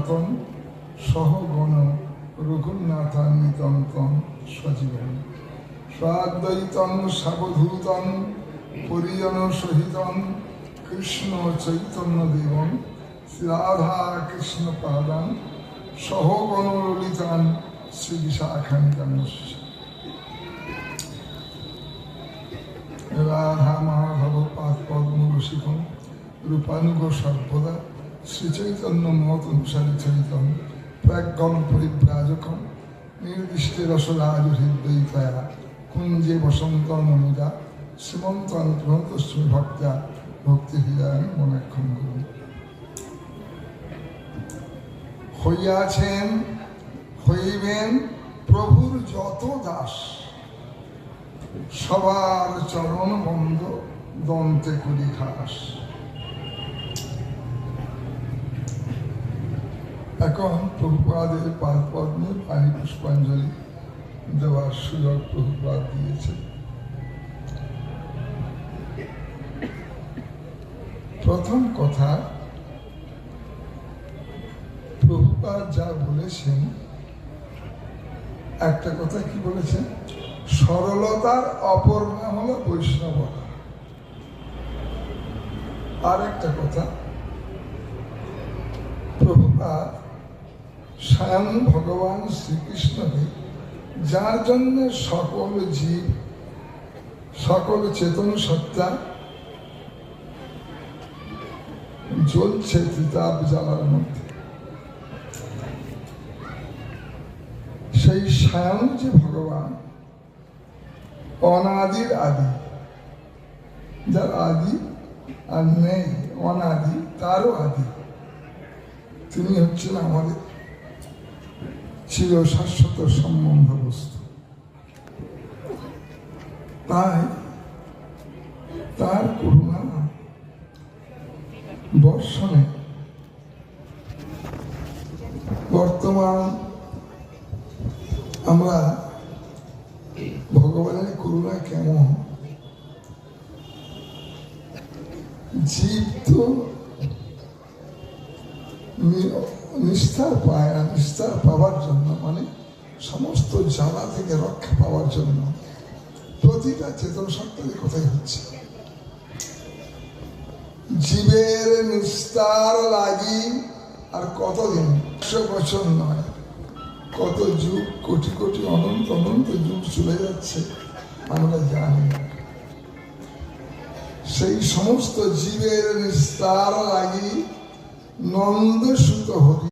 জনার্দন সহগণ রঘুনাথান্বিতং সজীবন স্বাদ্বৈতং সাবধূতং পরিজন সহিতং কৃষ্ণ চৈতন্য দেবং শ্রী রাধা কৃষ্ণ পাদান সহগণ ললিতান শ্রী বিশাখান্বিতাং। রাধা মাধব পাদ পদ্ম রসিকম রূপানুগ সর্বদা শ্রীচৈতন্য মহতনুসারী চরিতম প্রাজ্ঞম পরিব্রাজকম নির্দিষ্টে রসরাজ হৃদয়িতয়া কুঞ্জে বসন্ত মনুজা শ্রীমন্ত তস্মি ভক্তা ভক্তি হৃদয় মনাক্ষণ করুন। হইয়াছেন হইবেন প্রভুর যত দাস, সবার চরণ বন্ধ দন্তে করি খাস। এখন প্রভুপাদের পাদ পদ্মে পানি পুষ্পাঞ্জলি দেওয়ার সুযোগ প্রভুপাদ দিয়েছে। প্রথম কথা, প্রভুপাদ যা বলেছেন, একটা কথা কি বলেছেন, সরলতার অপর নাম হলো বৈষ্ণবতা। আর একটা কথা, প্রভুপাদ স্বয়ং ভগবান শ্রীকৃষ্ণকে, যার জন্য সকল জীব সকল চেতন সত্তা জ্বলছে ত্রিতাপ জ্বালার মধ্যে, সেই স্বয়ং যে ভগবান অনাদির আদি, যার আদি আর নেই, অনাদি তারও আদি, তিনি হচ্ছেন আমাদের চির শাশ্বত সম্বন্ধ বস্তু। তাই তার করুণা বর্ষণে বর্তমান আমরা ভগবানের করুণা কেমন, জীব তো নিস্তার পায় না। নিস্তার পাওয়ার জন্য মানে সমস্ত জ্বালা থেকে রক্ষা পাওয়ার জন্য প্রতিটা চেতন সত্তারই কথাই হচ্ছে, জীবের নিস্তার লাগি আর কতদিন, 100 বছর নয়, কত যুগ, কোটি কোটি অনন্ত অনন্ত যুগ চলে যাচ্ছে আমরা জানি না। সেই সমস্ত জীবের নিস্তার লাগি নন্দ সুত হরি